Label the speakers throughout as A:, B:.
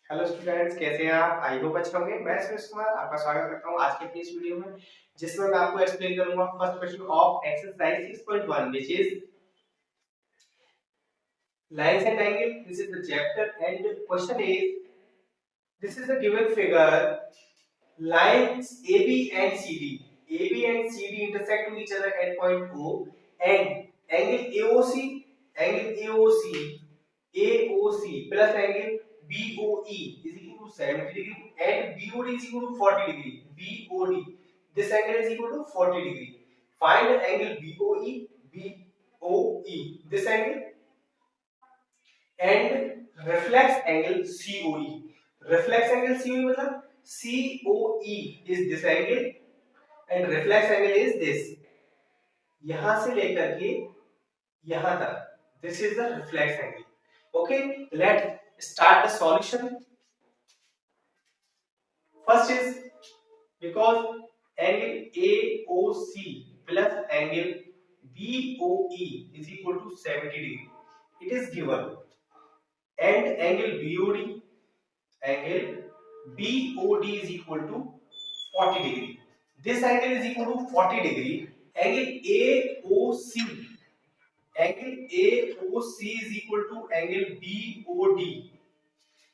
A: Hello students, कैसे हैं आप? आई होप अच्छे होंगे। मैं सुरेश कुमार आपका स्वागत करता हूं आज के अपनी इस वीडियो में, जिसमें मैं आपको एक्सप्लेन करूंगा first question of exercise 6.1 which is lines and angle. This is the chapter and question is this is the given figure lines AB and CD. AB and CD intersect to each other at point O and angle AOC, AOC plus angle BOE is equal to 70 degree and BOD is equal to 40 degree. BOD, this angle is equal to 40 degree. Find the angle BOE, this angle, and reflex angle COE. Reflex angle COE मतलब COE is this angle and reflex angle is this. यहां से लेकर के यहां तक, this is the reflex angle. Okay, let's start the solution. First is because angle AOC plus angle BOE is equal to 70 degree. It is given, and angle BOD is equal to 40 degree. This angle is equal to 40 degree. Angle AOC, angle AOC is equal to angle BOD.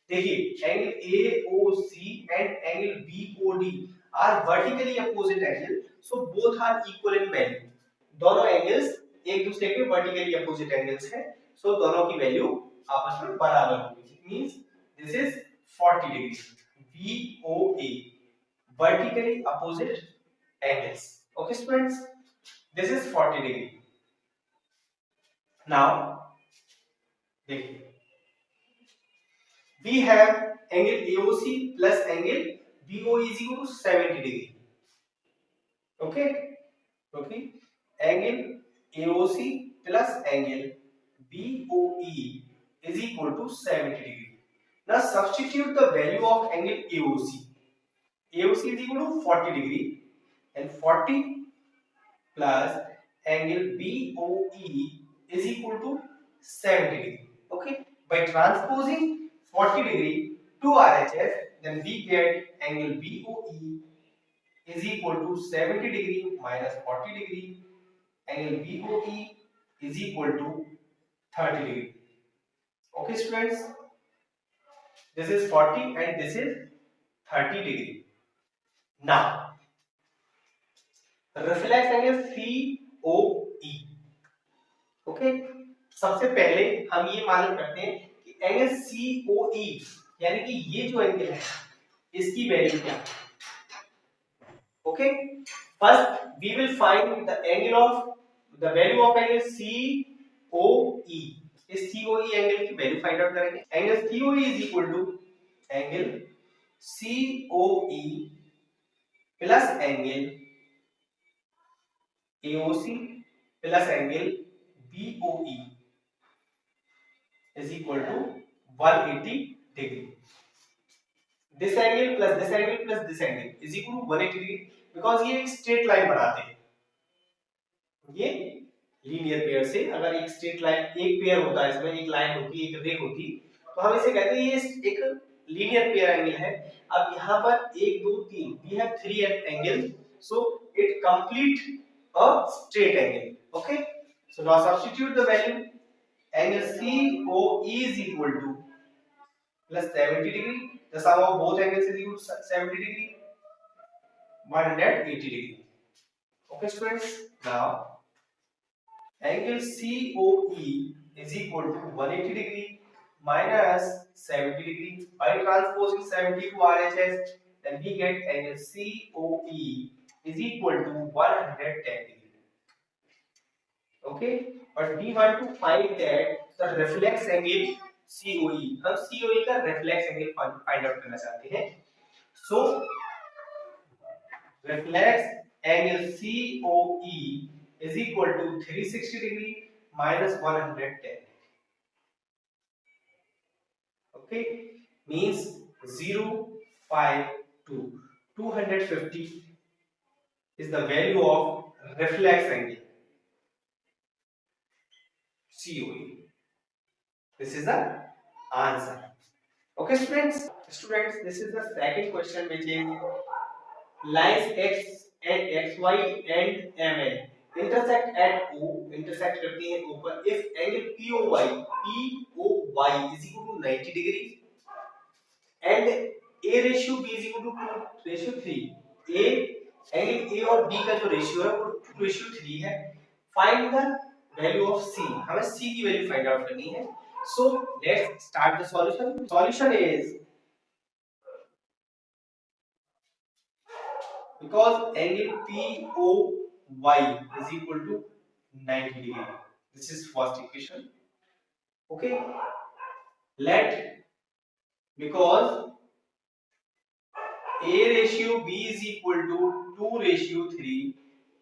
A: देखिए angle AOC and angle BOD are vertically opposite angle, so both are equal in value. दोनों angles एक दूसरे के vertically opposite angles हैं, सो दोनों की value आपस में बराबर होगी. It means this is 40 degree. BOA vertically opposite angles. Okay students, this is 40 degree. Now देखिए we have angle AOC plus angle BOE is equal to 70 degree. Okay, okay, angle AOC plus angle BOE is equal to 70 degree. Now substitute the value of angle AOC. AOC is equal to 40 degree and 40 plus angle BOE is equal to 70 degree. Okay, by transposing 40 degree to RHS, then we get angle BOE is equal to 70 degree minus 40 degree. Angle BOE is equal to 30 degree. Okay students, this is 40 and this is 30 degree. Now reflex angle COE. Okay, सबसे पहले हम ये मालूम करते हैं कि angle COE यानी कि ये जो एंगल है इसकी वैल्यू क्या है. Okay, first we will find the angle of the value of angle COE. इस COE एंगल की वैल्यू फाइंड आउट करेंगे. Angle COE is equal to angle COE plus angle AOC plus angle BOE is equal to 180 degree. This angle plus this angle plus this angle is equal to 180 degree because ये एक straight line बनाते हैं. ये linear pair से अगर एक straight line एक pair होता है, इसमें एक लाइन होती है एक रे होती, तो हम इसे कहते हैं ये एक लीनियर पेयर एंगल है. अब यहाँ पर 1 2 3 we have 3 angles, so it complete a straight angle. Okay, so now substitute the value. Angle COE is equal to plus 70 degree. The sum of both angles is equal to 70 degree, 180 degree. Okay students, now angle COE is equal to 180 degree minus 70 degree. By transposing 70 to RHS, then we get angle COE is equal to 110 degree. Okay, but we want to find that the reflex angle COE. हम COE का reflex angle find out करना चाहते हैं. So reflex angle COE is equal to 360 degree minus 110. Okay, means 0, 5, 2. 250 is the value of reflex angle COE. This is the answer. Okay students, Students, this is the second question, which is lines x and xy and mn intersect at O, intersect करती हैं O पर, if angle POY is equal to 90 degree and A ratio B is equal to 2 ratio 3, A angle A और B का जो ratio है वो 2 ratio 3 है। Find the value of C, हमें C की वैल्यू फाइंड आउट करनी है। So let's start the solution. Solution is, because angle POY is equal to 90 degree. This is first equation. Okay, let, because A ratio B is equal to 2 ratio 3,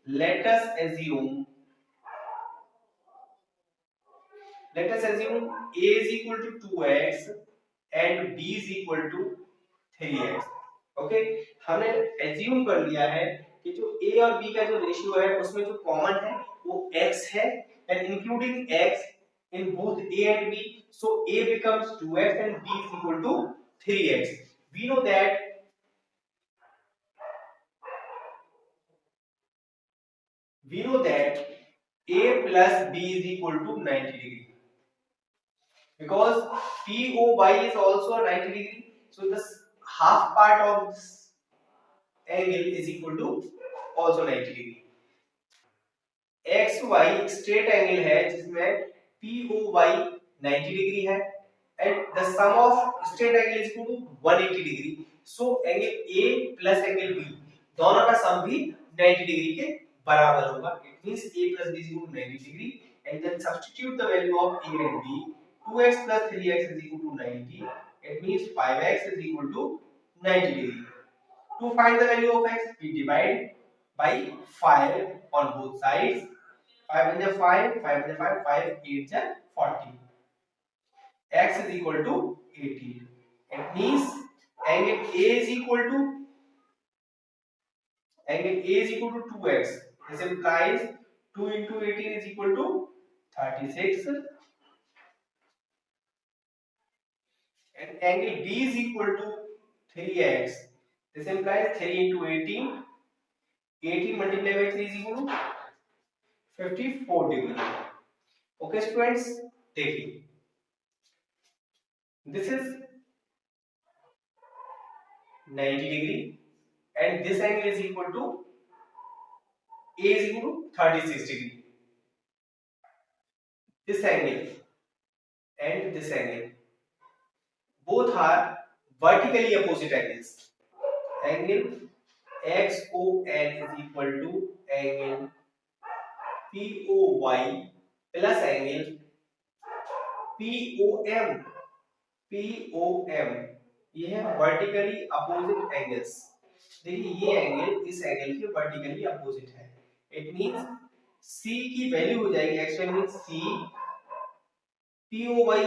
A: let us assume A is equal to 2x and B is equal to 3x. Okay, हमने assume कर लिया है कि जो A और B का जो ratio है उसमें जो कॉमन है वो x है, and including x in both A and B, so A becomes 2x and B is equal to 3x. We know that A plus B is equal to 90 degree, because POY is also 90 degree, so this half part of this angle is equal to also 90 degree. XY straight angle है जिसमें POY 90 degree है and the sum of straight angle is equal to 180 degree. So angle A plus angle B दोनों का सम भी 90 degree के बराबर होगा. It means A plus B is equal to 90 degree, and then substitute the value of A and B. 2x plus 3x is equal to 90. It means 5x is equal to 90 degree. To find the value of x, we divide by 5 on both sides. 5 in the 5, 5 in the 5, 5 8 is 40. X is equal to 18. It means angle A is equal to 2x. This implies 2 into 18 is equal to 36. And angle B is equal to 3x. This implies 3 into 18. 18 multiplied by 3 is equal to 54 degree. Okay students, देखिए, this is 90 degree and this angle is equal to A is equal to 36 degree. This angle and this angle both are vertically opposite angles. Angle XON is equal to angle POY plus angle POM. ये है vertically opposite angles. देखिए ये angle इस angle के vertically opposite है. It means C की value हो जाएगी, actually means C POY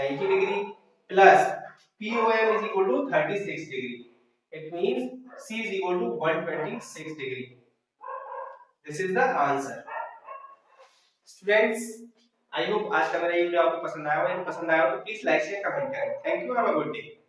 A: 90 degree plus POM is equal to 36 degree. It means C is equal to 126 degree. This is the answer. Students, I hope आज का मेरा ये video आपको पसंद आया हो. यदि पसंद आया हो तो प्लीज लाइक शेयर कमेंट करें. Thank you, have a good day.